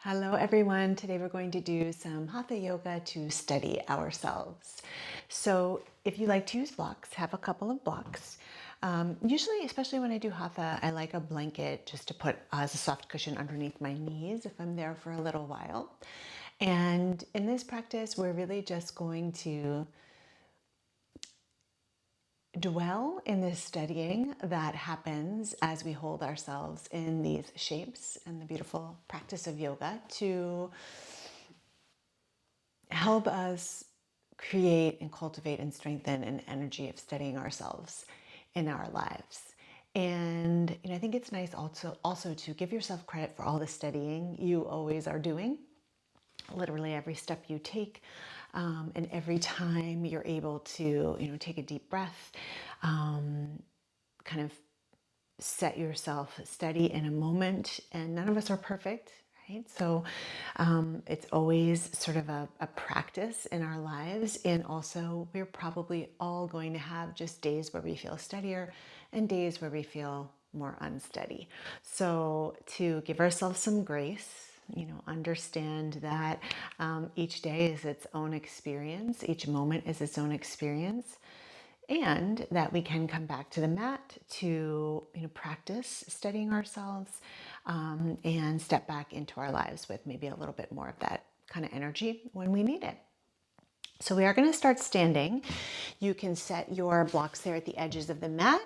Hello everyone. Today we're going to do some Hatha yoga to steady ourselves. So if you like to use blocks, have a couple of blocks. Usually, especially when I do Hatha, I like a blanket just to put as a soft cushion underneath my knees if I'm there for a little while. And in this practice, we're really just going to dwell in this steadying that happens as we hold ourselves in these shapes and the beautiful practice of yoga to help us create and cultivate and strengthen an energy of steadying ourselves in our lives. And I think it's nice also to give yourself credit for all the steadying you always are doing. Literally every step you take, and every time you're able to take a deep breath, kind of set yourself steady in a moment. And none of us are perfect, right? So it's always sort of a practice in our lives. And also, we're probably all going to have just days where we feel steadier and days where we feel more unsteady. So to give ourselves some grace, understand that each day is its own experience, each moment is its own experience, and that we can come back to the mat to practice steadying ourselves, and step back into our lives with maybe a little bit more of that kind of energy when we need it. So we are going to start standing. You can set your blocks there at the edges of the mat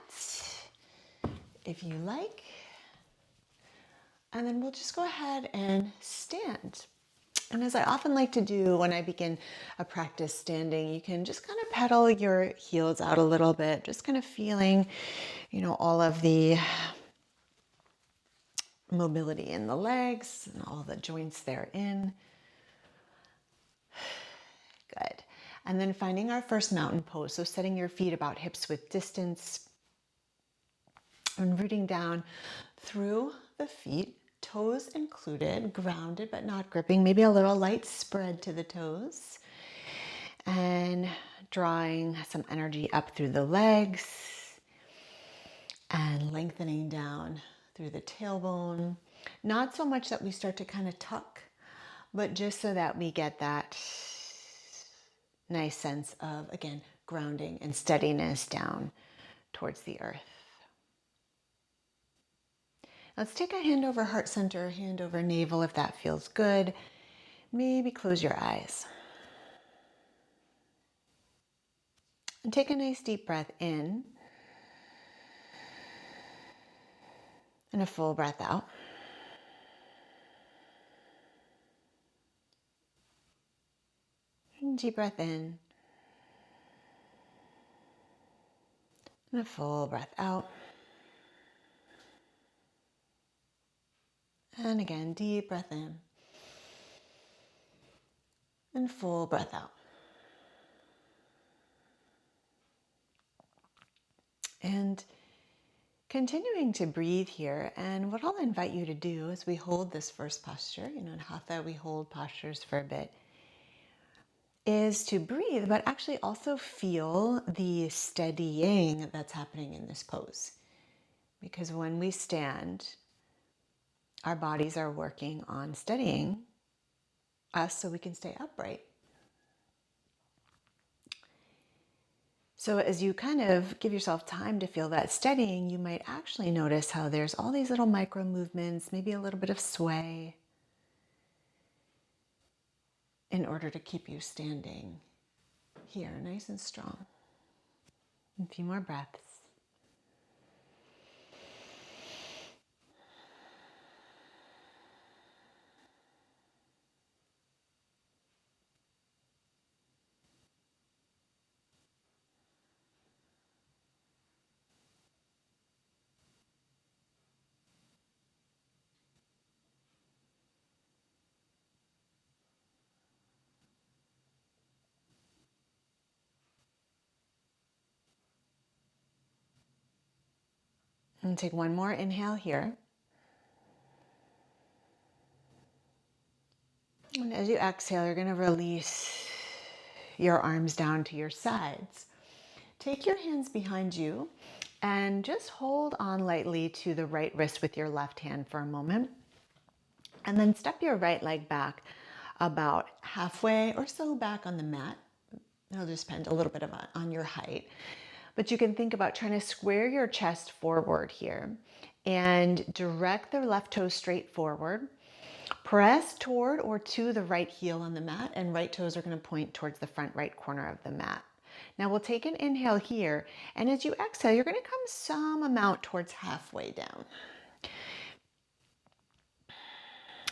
if you like. And then we'll just go ahead and stand. And as I often like to do when I begin a practice standing, you can just kind of pedal your heels out a little bit, just kind of feeling, all of the mobility in the legs and all the joints therein. Good. And then finding our first mountain pose. So setting your feet about hips width distance and rooting down through the feet, toes included, grounded but not gripping, maybe a little light spread to the toes, and drawing some energy up through the legs and lengthening down through the tailbone. Not so much that we start to kind of tuck, but just so that we get that nice sense of, again, grounding and steadiness down towards the earth. Let's take a hand over heart center, hand over navel if that feels good. Maybe close your eyes. And take a nice deep breath in and a full breath out. And deep breath in and a full breath out. And again, deep breath in and full breath out. And continuing to breathe here, and what I'll invite you to do as we hold this first posture, in Hatha we hold postures for a bit, is to breathe, but actually also feel the steadying that's happening in this pose. Because when we stand, our bodies are working on steadying us so we can stay upright. So as you kind of give yourself time to feel that steadying, you might actually notice how there's all these little micro movements, maybe a little bit of sway, in order to keep you standing here, nice and strong. A few more breaths. And take one more inhale here. And as you exhale, you're going to release your arms down to your sides. Take your hands behind you and just hold on lightly to the right wrist with your left hand for a moment. And then step your right leg back about halfway or so back on the mat. It'll just depend a little bit on your height. But you can think about trying to square your chest forward here and direct the left toe straight forward. Press toward or to the right heel on the mat, and right toes are going to point towards the front right corner of the mat. Now we'll take an inhale here, and as you exhale, you're going to come some amount towards halfway down.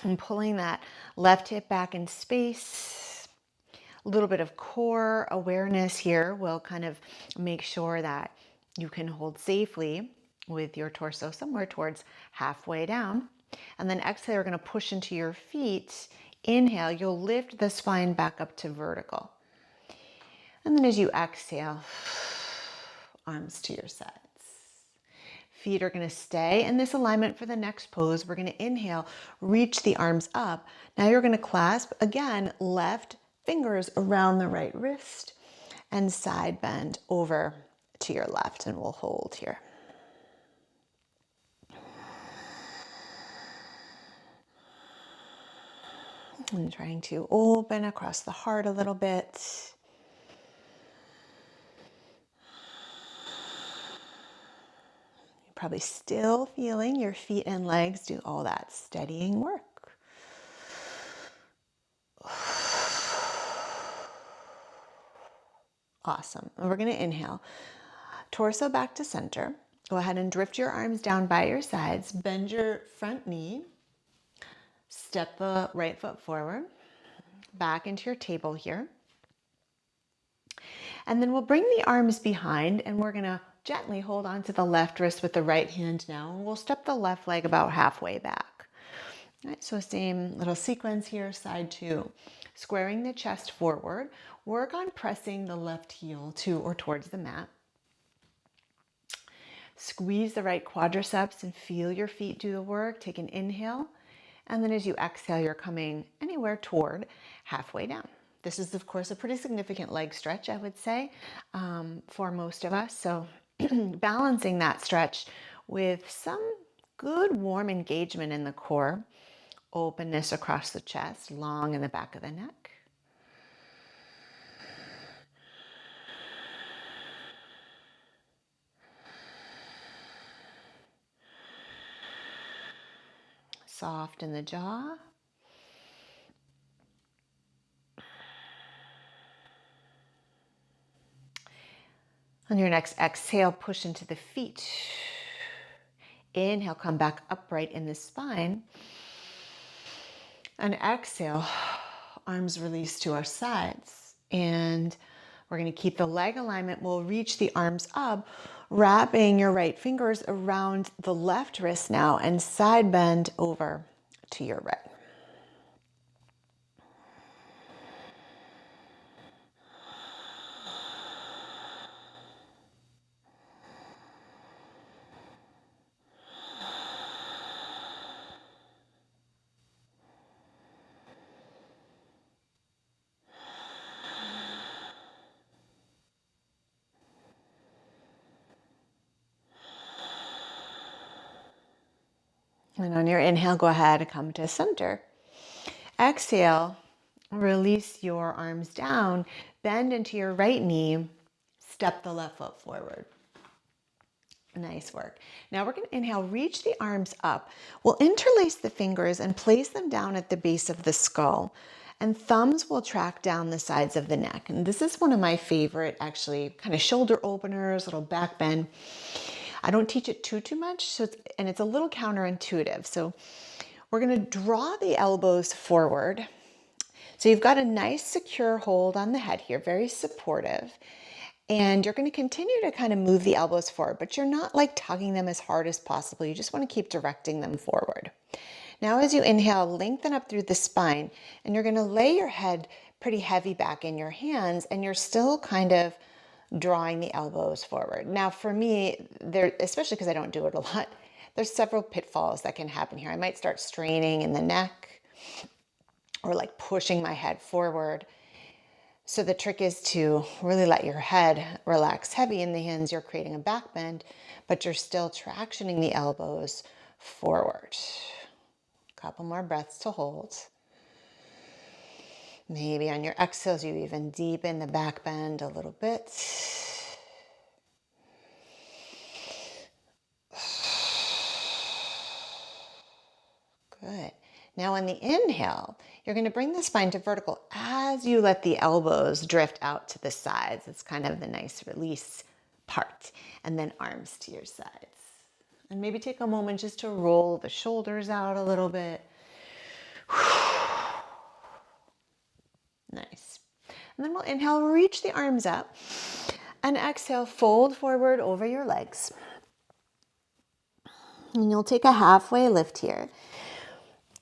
And pulling that left hip back in space. A little bit of core awareness here will kind of make sure that you can hold safely with your torso somewhere towards halfway down. And then exhale, you're going to push into your feet. Inhale, you'll lift the spine back up to vertical. And then as you exhale, arms to your sides. Feet are going to stay in this alignment for the next pose. We're going to inhale, reach the arms up. Now you're going to clasp, again, left fingers around the right wrist and side bend over to your left, and we'll hold here. And trying to open across the heart a little bit. You're probably still feeling your feet and legs do all that steadying work. Awesome. And we're going to inhale. Torso back to center. Go ahead and drift your arms down by your sides. Bend your front knee. Step the right foot forward. Back into your table here. And then we'll bring the arms behind, and we're going to gently hold on to the left wrist with the right hand now. And we'll step the left leg about halfway back. All right, so same little sequence here, side two. Squaring the chest forward. Work on pressing the left heel to or towards the mat. Squeeze the right quadriceps and feel your feet do the work. Take an inhale. And then as you exhale, you're coming anywhere toward halfway down. This is, of course, a pretty significant leg stretch, I would say, for most of us. So balancing that stretch with some good warm engagement in the core, openness across the chest, long in the back of the neck. Soft in the jaw. On your next exhale, push into the feet. Inhale, come back upright in the spine. And exhale, arms release to our sides. And we're going to keep the leg alignment. We'll reach the arms up, wrapping your right fingers around the left wrist now and side bend over to your right. And on your inhale, go ahead and come to center. Exhale, release your arms down, bend into your right knee, step the left foot forward. Nice work. Now we're going to inhale, reach the arms up. We'll interlace the fingers and place them down at the base of the skull. And thumbs will track down the sides of the neck. And this is one of my favorite, actually, kind of shoulder openers, little back bend. I don't teach it too much, and it's a little counterintuitive. So we're going to draw the elbows forward. So you've got a nice secure hold on the head here, very supportive. And you're going to continue to kind of move the elbows forward, but you're not like tugging them as hard as possible. You just want to keep directing them forward. Now as you inhale, lengthen up through the spine, and you're going to lay your head pretty heavy back in your hands, and you're still kind of drawing the elbows forward. Now for me, especially because I don't do it a lot, there's several pitfalls that can happen here. I might start straining in the neck or like pushing my head forward. So the trick is to really let your head relax heavy in the hands. You're creating a back bend, but you're still tractioning the elbows forward. Couple more breaths to hold. Maybe on your exhales, you even deepen the back bend a little bit. Good. Now on the inhale, you're going to bring the spine to vertical as you let the elbows drift out to the sides. It's kind of the nice release part. And then arms to your sides. And maybe take a moment just to roll the shoulders out a little bit. Nice. And then we'll inhale, reach the arms up. And exhale, fold forward over your legs. And you'll take a halfway lift here.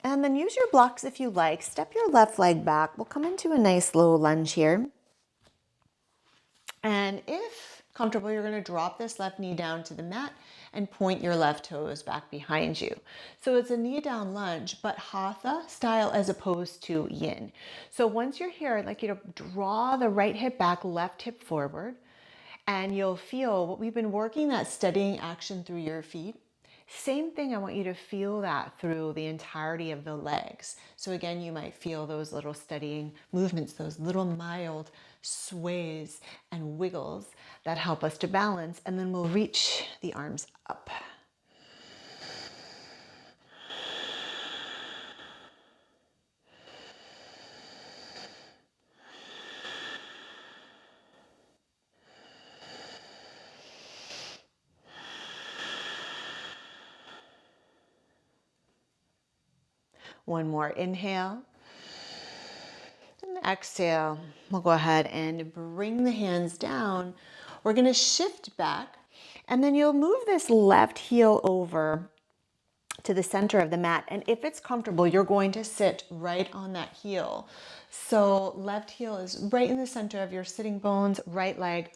And then use your blocks if you like. Step your left leg back. We'll come into a nice low lunge here. And if comfortable, you're going to drop this left knee down to the mat and point your left toes back behind you. So it's a knee down lunge, but Hatha style as opposed to yin. So once you're here, I'd like you to draw the right hip back, left hip forward, and you'll feel what we've been working, that steadying action through your feet. Same thing, I want you to feel that through the entirety of the legs. So again, you might feel those little steadying movements, those little mild sways and wiggles that help us to balance. And then we'll reach the arms up. One more inhale. And exhale. We'll go ahead and bring the hands down. We're going to shift back, and then you'll move this left heel over to the center of the mat. And if it's comfortable, you're going to sit right on that heel. So left heel is right in the center of your sitting bones, right leg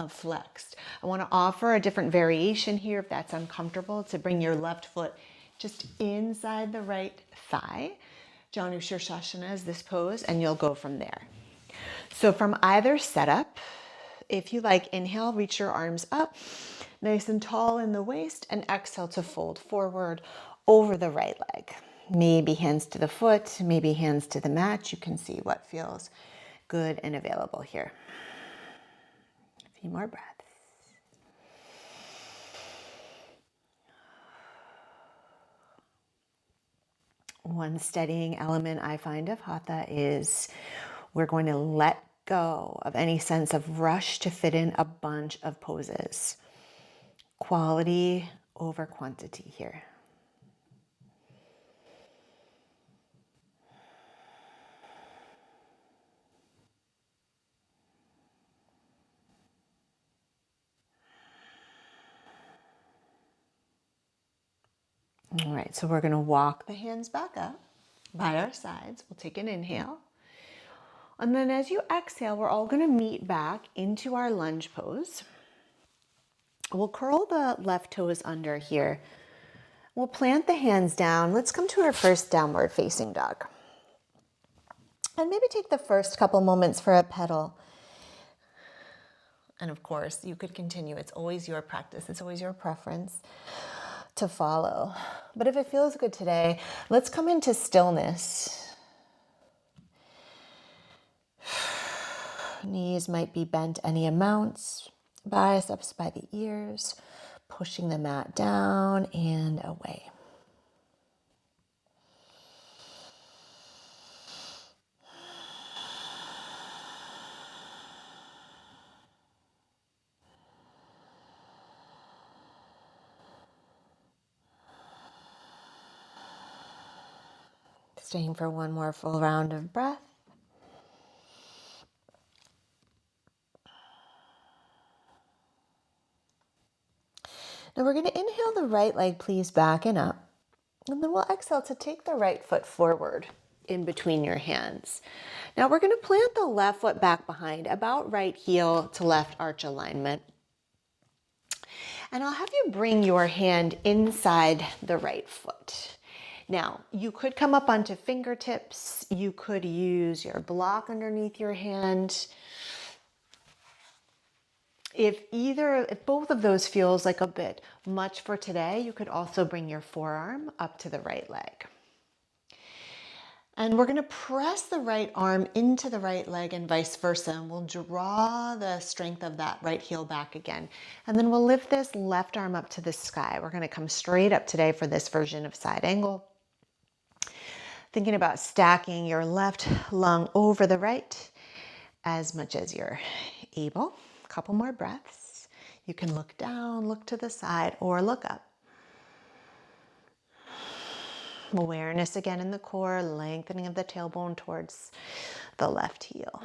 flexed. I want to offer a different variation here if that's uncomfortable, to bring your left foot just inside the right thigh. Janu Shirshasana is this pose, and you'll go from there. So from either setup, if you like, inhale, reach your arms up, nice and tall in the waist, and exhale to fold forward over the right leg. Maybe hands to the foot, maybe hands to the mat. You can see what feels good and available here. A few more breaths. One steadying element I find of Hatha is we're going to let go of any sense of rush to fit in a bunch of poses. Quality over quantity here. All right, so we're going to walk the hands back up by our sides. We'll take an inhale. And then as you exhale, we're all going to meet back into our lunge pose. We'll curl the left toes under here. We'll plant the hands down. Let's come to our first downward facing dog. And maybe take the first couple moments for a pedal. And of course, you could continue. It's always your practice. It's always your preference to follow. But if it feels good today, let's come into stillness. Knees might be bent any amounts, biceps by the ears, pushing the mat down and away. Staying for one more full round of breath. Now we're going to inhale the right leg, please, back and up. And then we'll exhale to take the right foot forward in between your hands. Now we're going to plant the left foot back behind, about right heel to left arch alignment. And I'll have you bring your hand inside the right foot. Now, you could come up onto fingertips. You could use your block underneath your hand. If both of those feels like a bit much for today, you could also bring your forearm up to the right leg. And we're going to press the right arm into the right leg and vice versa. And we'll draw the strength of that right heel back again. And then we'll lift this left arm up to the sky. We're going to come straight up today for this version of side angle. Thinking about stacking your left lung over the right as much as you're able. A couple more breaths. You can look down, look to the side, or look up. Awareness again in the core, lengthening of the tailbone towards the left heel.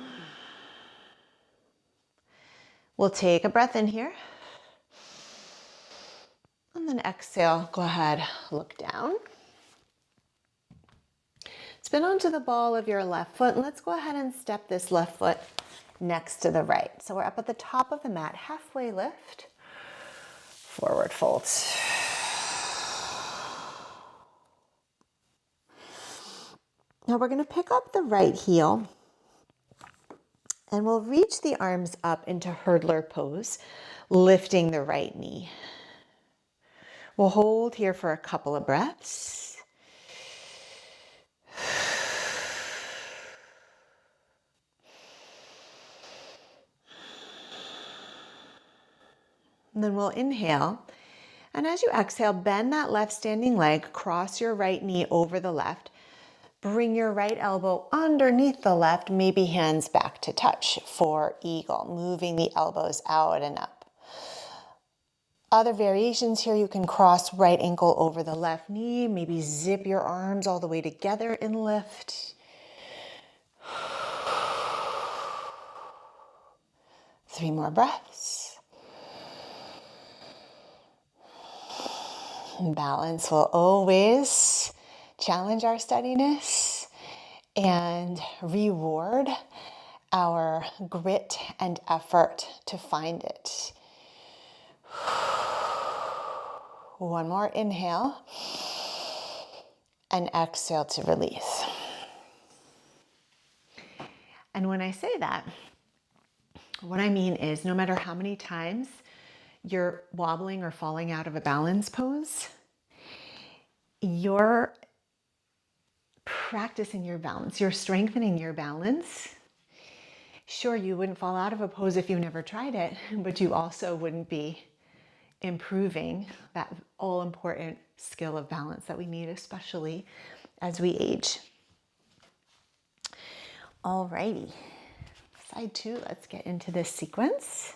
We'll take a breath in here. And then exhale, go ahead, look down. Spin onto the ball of your left foot. And let's go ahead and step this left foot next to the right. So we're up at the top of the mat, halfway lift, forward fold. Now we're going to pick up the right heel and we'll reach the arms up into hurdler pose, lifting the right knee. We'll hold here for a couple of breaths. And then we'll inhale. And as you exhale, bend that left standing leg, cross your right knee over the left. Bring your right elbow underneath the left, maybe hands back to touch for eagle, moving the elbows out and up. Other variations here, you can cross right ankle over the left knee, maybe zip your arms all the way together and lift. 3 more breaths. Balance will always challenge our steadiness and reward our grit and effort to find it. One more inhale and exhale to release. And when I say that, what I mean is no matter how many times you're wobbling or falling out of a balance pose, you're practicing your balance, you're strengthening your balance. Sure, you wouldn't fall out of a pose if you never tried it, but you also wouldn't be improving that all-important skill of balance that we need, especially as we age. Alrighty, side 2, let's get into this sequence.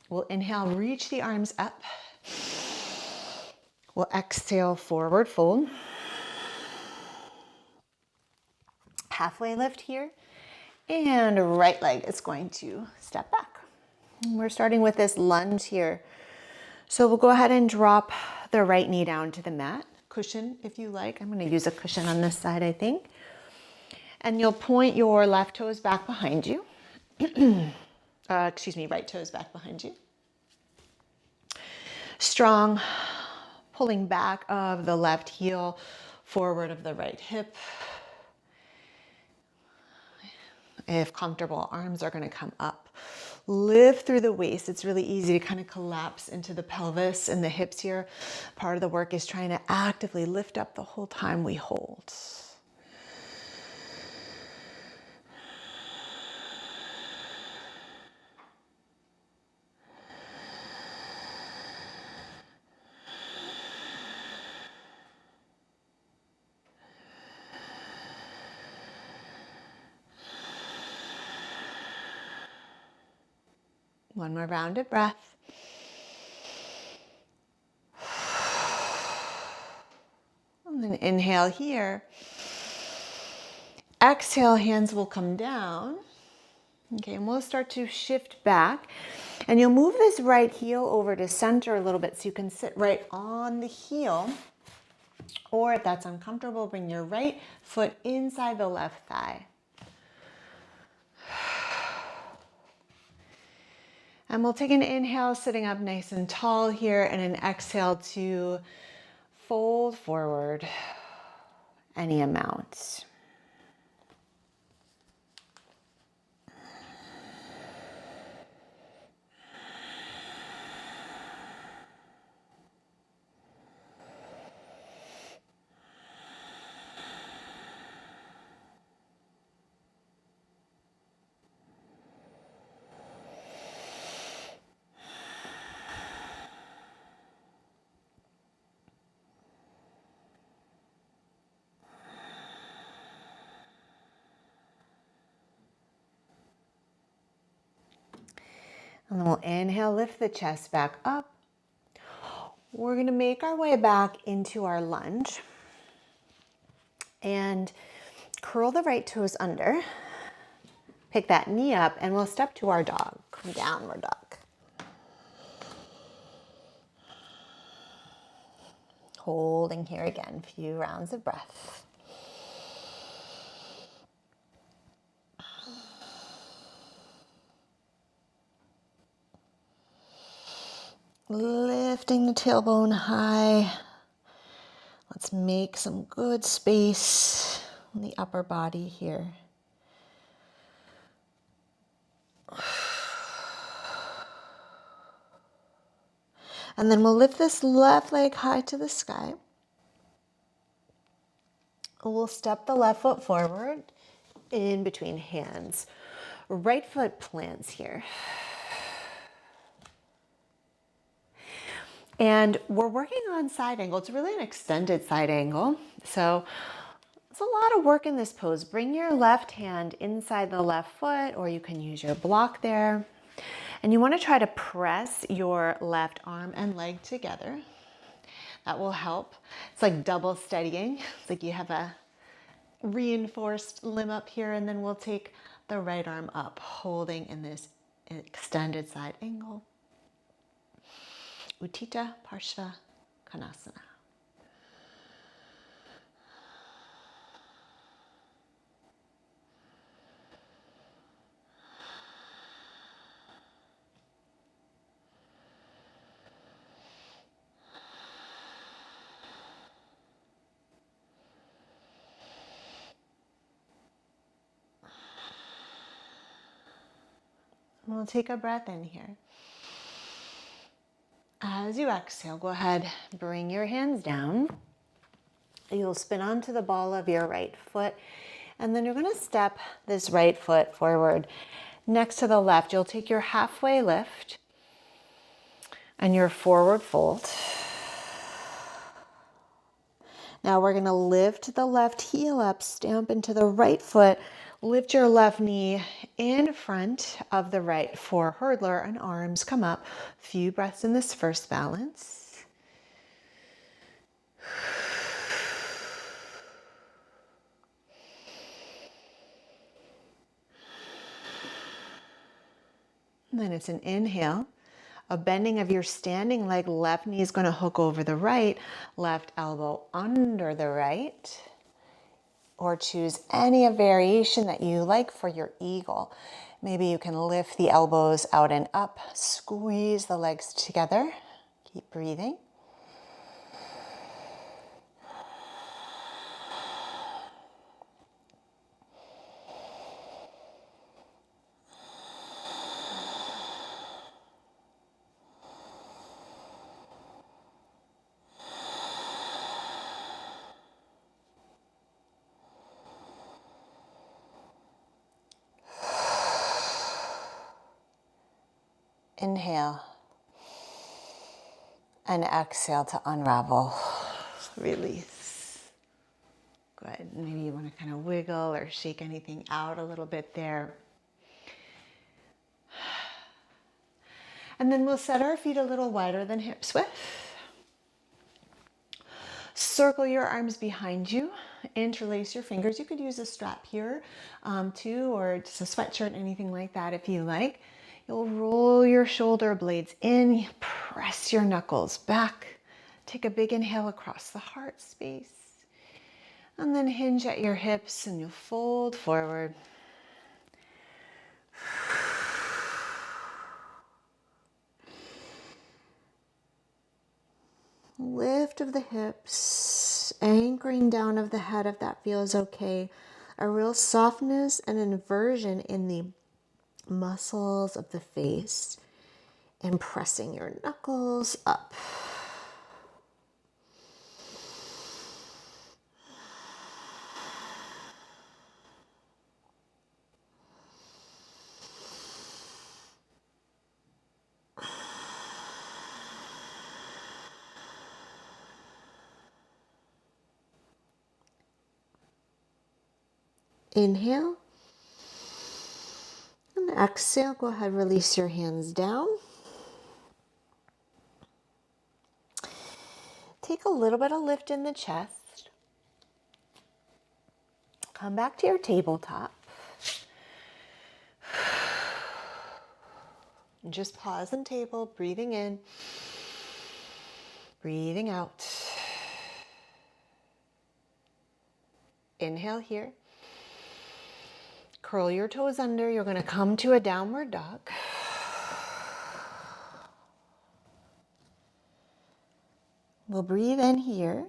We'll inhale, reach the arms up. We'll exhale, forward fold. Halfway lift here. And right leg is going to step back. We're starting with this lunge here. So we'll go ahead and drop the right knee down to the mat. Cushion if you like. I'm going to use a cushion on this side, I think. And you'll point your left toes back behind you. Right toes back behind you. Strong pulling back of the left heel, forward of the right hip. If comfortable, arms are going to come up. Lift through the waist. It's really easy to kind of collapse into the pelvis and the hips here. Part of the work is trying to actively lift up the whole time we hold. One more round of breath. And then inhale here. Exhale, hands will come down. Okay, and we'll start to shift back. And you'll move this right heel over to center a little bit so you can sit right on the heel. Or if that's uncomfortable, bring your right foot inside the left thigh. And we'll take an inhale, sitting up nice and tall here, and an exhale to fold forward any amount. And then we'll inhale, lift the chest back up. We're going to make our way back into our lunge and curl the right toes under. Pick that knee up and we'll step to our dog, downward dog. Holding here again, a few rounds of breath. Lifting the tailbone high. Let's make some good space in the upper body here. And then we'll lift this left leg high to the sky. We'll step the left foot forward in between hands. Right foot plants here. And we're working on side angle. It's really an extended side angle. So it's a lot of work in this pose. Bring your left hand inside the left foot, or you can use your block there. And you want to try to press your left arm and leg together. That will help. It's like double steadying. It's like you have a reinforced limb up here, and then we'll take the right arm up, holding in this extended side angle. Utthita Parshva Konasana. We'll take a breath in here. As you exhale, go ahead, bring your hands down. You'll spin onto the ball of your right foot, and then you're going to step this right foot forward next to the left. You'll take your halfway lift and your forward fold. Now we're going to lift the left heel up, stamp into the right foot, lift your left knee in front of the right for hurdler, and arms come up. A few breaths in this first balance. And then it's an inhale, a bending of your standing leg. Left knee is going to hook over the right, left elbow under the right. Or choose any variation that you like for your eagle. Maybe you can lift the elbows out and up, squeeze the legs together. Keep breathing. Inhale and exhale to unravel. Release. Good. Maybe you want to kind of wiggle or shake anything out a little bit there. And then we'll set our feet a little wider than hips width. Circle your arms behind you. Interlace your fingers. You could use a strap here too, or just a sweatshirt, anything like that if you like. You'll roll your shoulder blades in, press your knuckles back. Take a big inhale across the heart space. And then hinge at your hips and you'll fold forward. Lift of the hips, anchoring down of the head if that feels okay. A real softness and inversion in the muscles of the face, and pressing your knuckles up. Inhale and exhale, go ahead, release your hands down. Take a little bit of lift in the chest. Come back to your tabletop. And just pause and table, breathing in, breathing out. Inhale here. Curl your toes under. You're going to come to a downward dog. We'll breathe in here.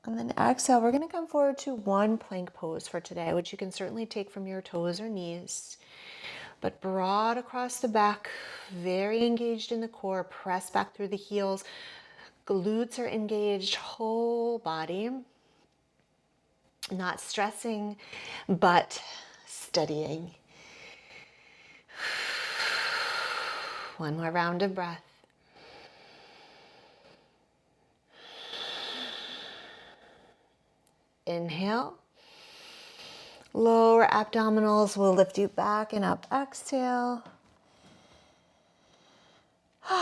And then exhale. We're going to come forward to one plank pose for today, which you can certainly take from your toes or knees. But broad across the back, very engaged in the core. Press back through the heels. Glutes are engaged, whole body. Not stressing, but steadying. One more round of breath. Inhale. Lower abdominals will lift you back and up. Exhale. And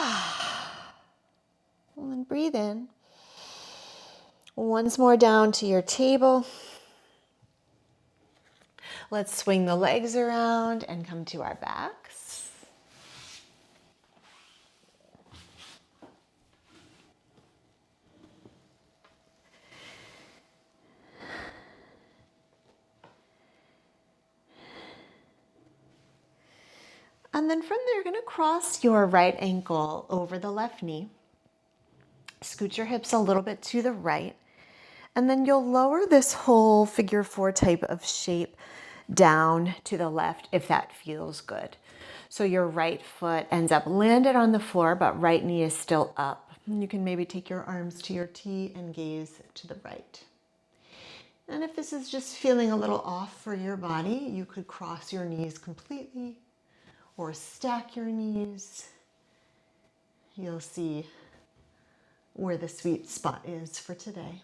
then breathe in. Once more down to your table. Let's swing the legs around and come to our backs. And then from there, you're going to cross your right ankle over the left knee. Scoot your hips a little bit to the right. And then you'll lower this whole figure four type of shape down to the left if that feels good. So your right foot ends up landed on the floor, but right knee is still up. You can maybe take your arms to your T and gaze to the right. And if this is just feeling a little off for your body, you could cross your knees completely or stack your knees. You'll see where the sweet spot is for today.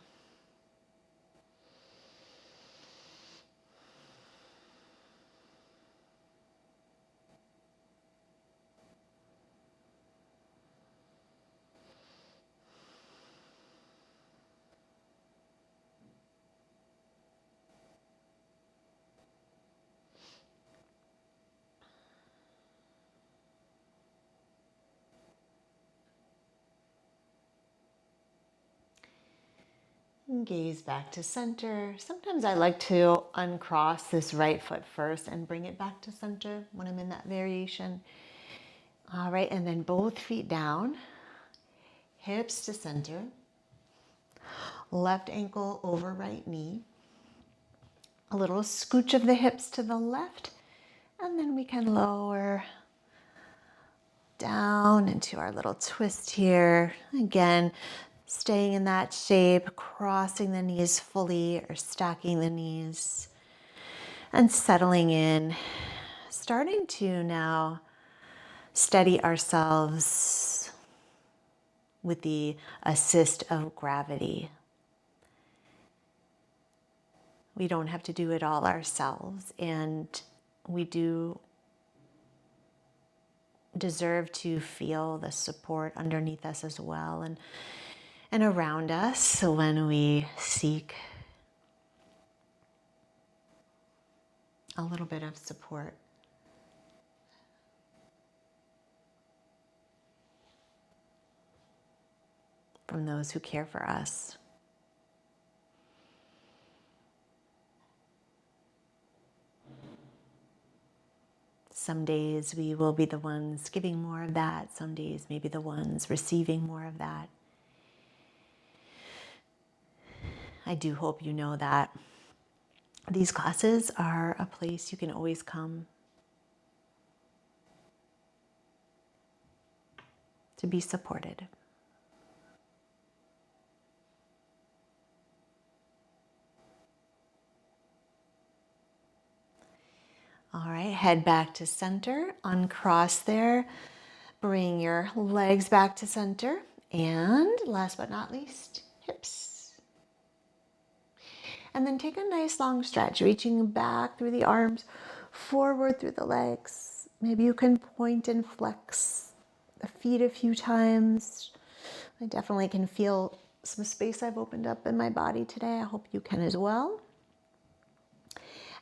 And gaze back to center. Sometimes I like to uncross this right foot first and bring it back to center when I'm in that variation. All right, and then both feet down, hips to center, left ankle over right knee, a little scooch of the hips to the left, and then we can lower down into our little twist here. Again, staying in that shape, crossing the knees fully or stacking the knees and settling in, starting to now steady ourselves with the assist of gravity. We don't have to do it all ourselves, and we do deserve to feel the support underneath us as well and around us when we seek a little bit of support. From those who care for us. Some days we will be the ones giving more of that. Some days maybe the ones receiving more of that. I do hope you know that these classes are a place you can always come to be supported. All right, head back to center, uncross there, bring your legs back to center, and last but not least, hips. And then take a nice long stretch, reaching back through the arms, forward through the legs. Maybe you can point and flex the feet a few times. I definitely can feel some space I've opened up in my body today. I hope you can as well.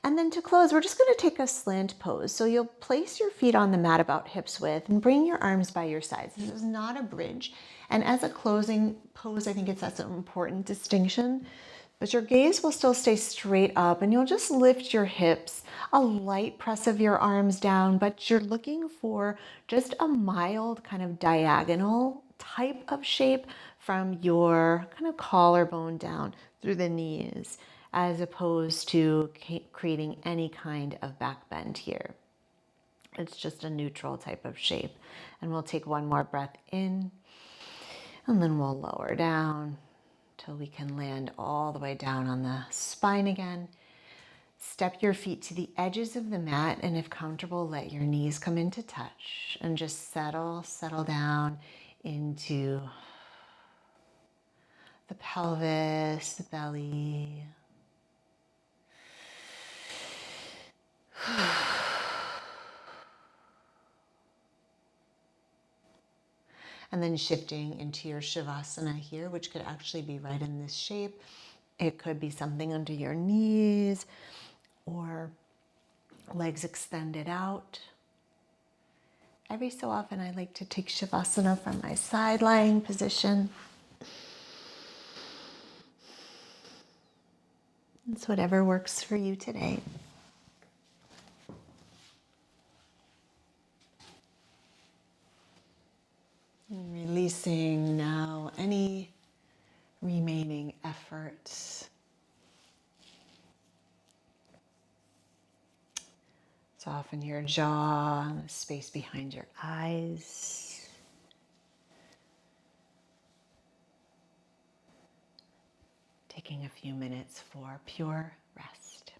And then to close, we're just going to take a slant pose. So you'll place your feet on the mat about hips width and bring your arms by your sides. This is not a bridge. And as a closing pose, I think that's an important distinction. But your gaze will still stay straight up and you'll just lift your hips, a light press of your arms down, but you're looking for just a mild kind of diagonal type of shape from your kind of collarbone down through the knees, as opposed to creating any kind of back bend here. It's just a neutral type of shape. And we'll take one more breath in, and then we'll lower down till we can land all the way down on the spine again. Step your feet to the edges of the mat, and if comfortable, let your knees come into touch and just settle down into the pelvis, the belly. And then shifting into your Shavasana here, which could actually be right in this shape. It could be something under your knees or legs extended out. Every so often I like to take Shavasana from my side lying position. It's whatever works for you today. And releasing now any remaining efforts. Soften your jaw and the space behind your eyes. Taking a few minutes for pure rest.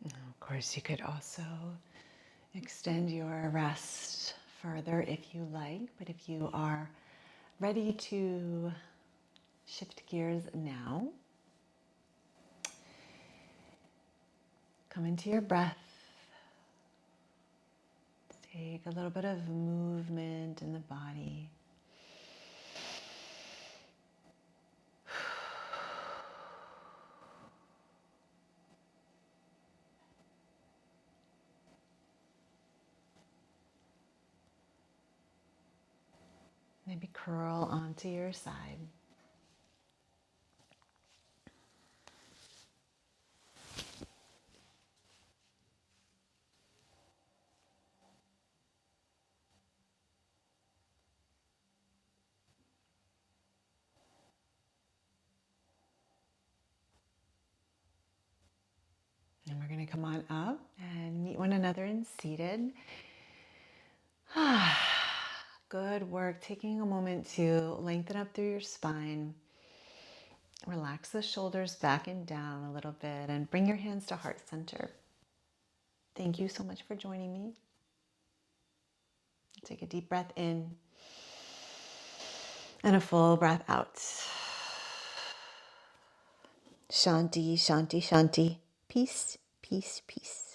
Of course, you could also extend your rest further if you like, but if you are ready to shift gears now, come into your breath. Take a little bit of movement in the body. Maybe curl onto your side. And we're going to come on up and meet one another in seated. Good work. Taking a moment to lengthen up through your spine. Relax the shoulders back and down a little bit and bring your hands to heart center. Thank you so much for joining me. Take a deep breath in and a full breath out. Shanti, shanti, shanti. Peace, peace, peace.